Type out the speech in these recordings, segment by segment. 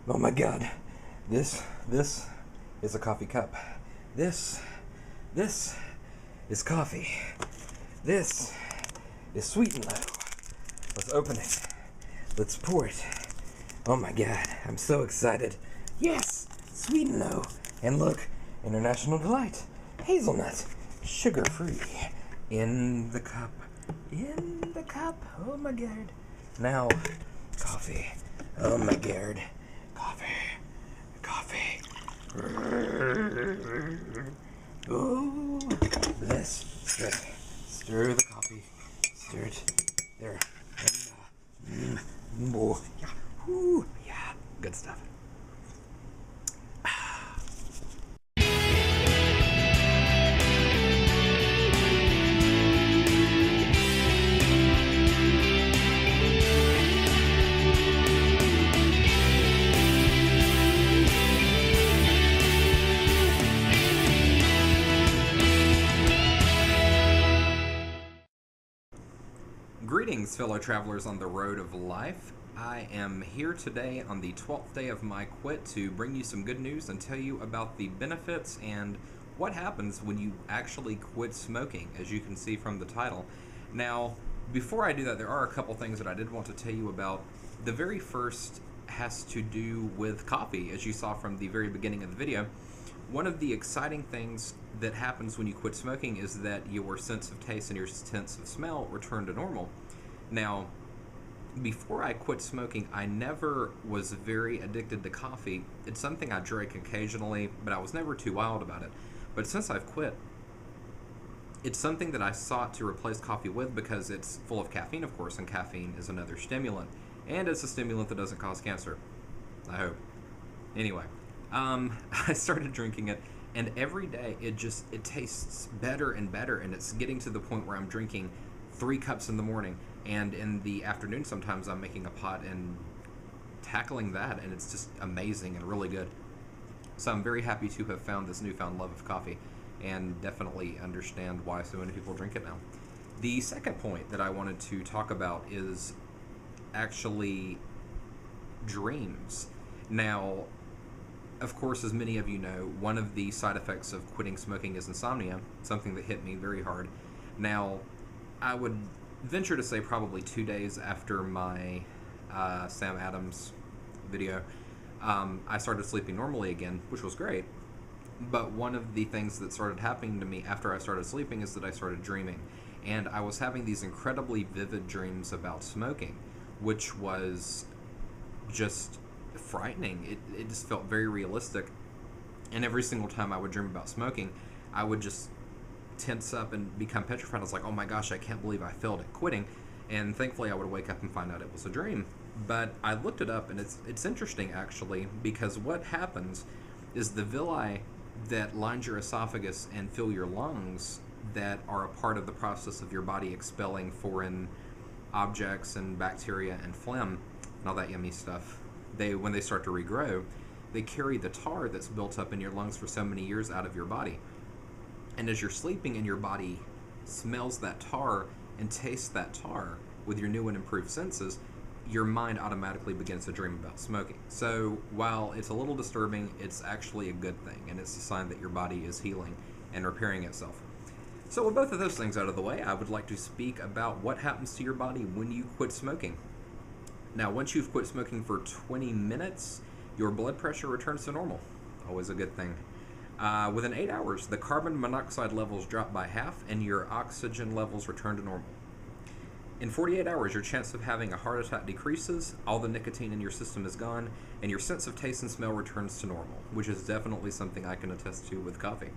Oh my God, this is a coffee cup. This is coffee. This is sweet and low. Let's open it. Let's pour it. Oh my God, I'm so excited. Yes, sweet and low. And look, International Delight, hazelnut, sugar-free. In the cup. In the cup. Oh my God. Now, coffee. Oh my God. Coffee. Oh, bless. Stir the coffee. Stir it. There. And, oh, yeah. Ooh, yeah. Good stuff. Greetings, fellow travelers on the road of life. I am here today on the 12th day of my quit to bring you some good news and tell you about the benefits and what happens when you actually quit smoking, as you can see from the title. Now, before I do that, there are a couple things that I did want to tell you about. The very first has to do with coffee, as you saw from the very beginning of the video. One of the exciting things that happens when you quit smoking is that your sense of taste and your sense of smell return to normal. Now, before I quit smoking, I never was very addicted to coffee. It's something I drank occasionally, but I was never too wild about it. But since I've quit, it's something that I sought to replace coffee with because it's full of caffeine, of course, and caffeine is another stimulant. And it's a stimulant that doesn't cause cancer. I hope. Anyway. I started drinking it, and every day it tastes better and better, and it's getting to the point where I'm drinking 3 cups in the morning, and in the afternoon sometimes I'm making a pot and tackling that, and it's just amazing and really good. So I'm very happy to have found this newfound love of coffee, and definitely understand why so many people drink it now. The second point that I wanted to talk about is actually dreams. Now, of course, as many of you know, one of the side effects of quitting smoking is insomnia, something that hit me very hard. Now, I would venture to say probably 2 days after my Sam Adams video, I started sleeping normally again, which was great. But one of the things that started happening to me after I started sleeping is that I started dreaming. And I was having these incredibly vivid dreams about smoking, which was just frightening. It just felt very realistic, and every single time I would dream about smoking, I would just tense up and become petrified. I was like, oh my gosh, I can't believe I failed at quitting. And thankfully I would wake up and find out it was a dream. But I looked it up, and it's interesting actually, because what happens is the villi that line your esophagus and fill your lungs, that are a part of the process of your body expelling foreign objects and bacteria and phlegm and all that yummy stuff, when they start to regrow, they carry the tar that's built up in your lungs for so many years out of your body. And as you're sleeping and your body smells that tar and tastes that tar with your new and improved senses, your mind automatically begins to dream about smoking. So while it's a little disturbing, it's actually a good thing, and it's a sign that your body is healing and repairing itself. So with both of those things out of the way, I would like to speak about what happens to your body when you quit smoking. Now, once you've quit smoking for 20 minutes, your blood pressure returns to normal. Always a good thing. Within 8 hours, the carbon monoxide levels drop by half, and your oxygen levels return to normal. In 48 hours, your chance of having a heart attack decreases, all the nicotine in your system is gone, and your sense of taste and smell returns to normal, which is definitely something I can attest to with coffee.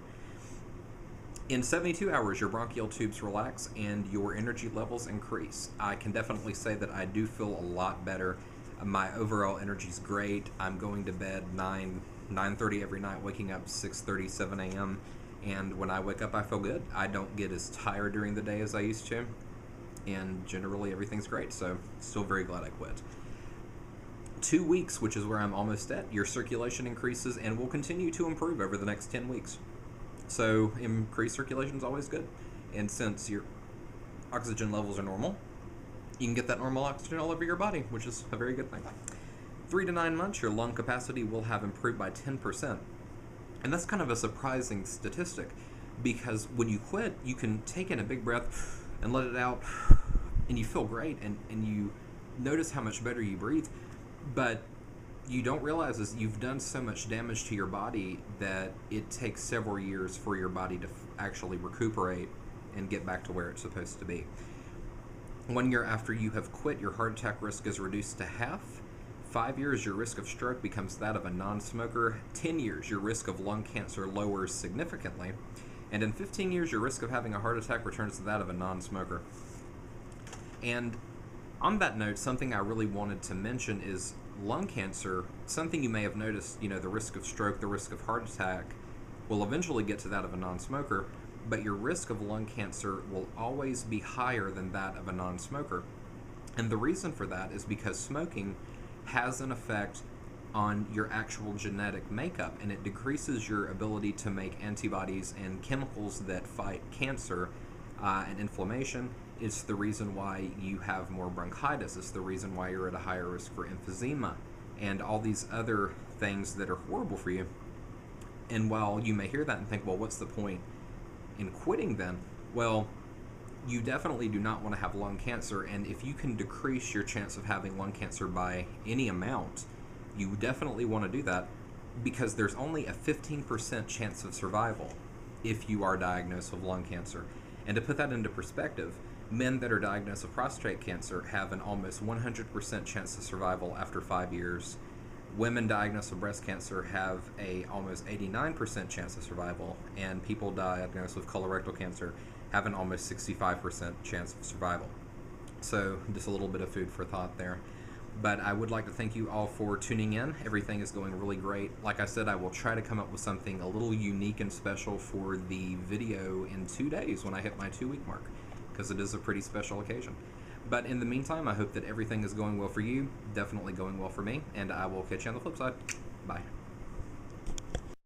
In 72 hours, your bronchial tubes relax and your energy levels increase. I can definitely say that I do feel a lot better. My overall energy is great. I'm going to bed 9:30 every night, waking up 6:30, 7 a.m. And when I wake up, I feel good. I don't get as tired during the day as I used to. And generally, everything's great. So, still very glad I quit. 2 weeks, which is where I'm almost at, your circulation increases and will continue to improve over the next 10 weeks. So increased circulation is always good. And since your oxygen levels are normal, you can get that normal oxygen all over your body, which is a very good thing. 3 to 9 months, your lung capacity will have improved by 10%. And that's kind of a surprising statistic, because when you quit, you can take in a big breath and let it out, and you feel great, and you notice how much better you breathe. But you don't realize is you've done so much damage to your body that it takes several years for your body to actually recuperate and get back to where it's supposed to be. 1 year after you have quit, your heart attack risk is reduced to half. 5 years, your risk of stroke becomes that of a non-smoker. 10 years, your risk of lung cancer lowers significantly. And in 15 years, your risk of having a heart attack returns to that of a non-smoker. And on that note, something I really wanted to mention is lung cancer. Something you may have noticed, the risk of stroke, the risk of heart attack will eventually get to that of a non-smoker, but your risk of lung cancer will always be higher than that of a non-smoker. And the reason for that is because smoking has an effect on your actual genetic makeup, and it decreases your ability to make antibodies and chemicals that fight cancer and inflammation. It's the reason why you have more bronchitis. It's the reason why you're at a higher risk for emphysema and all these other things that are horrible for you. And while you may hear that and think, well, what's the point in quitting then? Well, you definitely do not want to have lung cancer, and if you can decrease your chance of having lung cancer by any amount, you definitely want to do that, because there's only a 15% chance of survival if you are diagnosed with lung cancer. And to put that into perspective, men that are diagnosed with prostate cancer have an almost 100% chance of survival after 5 years. Women diagnosed with breast cancer have a almost 89% chance of survival, and people diagnosed with colorectal cancer have an almost 65% chance of survival. So just a little bit of food for thought there. But I would like to thank you all for tuning in. Everything is going really great. Like I said, I will try to come up with something a little unique and special for the video in 2 days when I hit my 2-week mark, because it is a pretty special occasion. But in the meantime, I hope that everything is going well for you, definitely going well for me, and I will catch you on the flip side. Bye.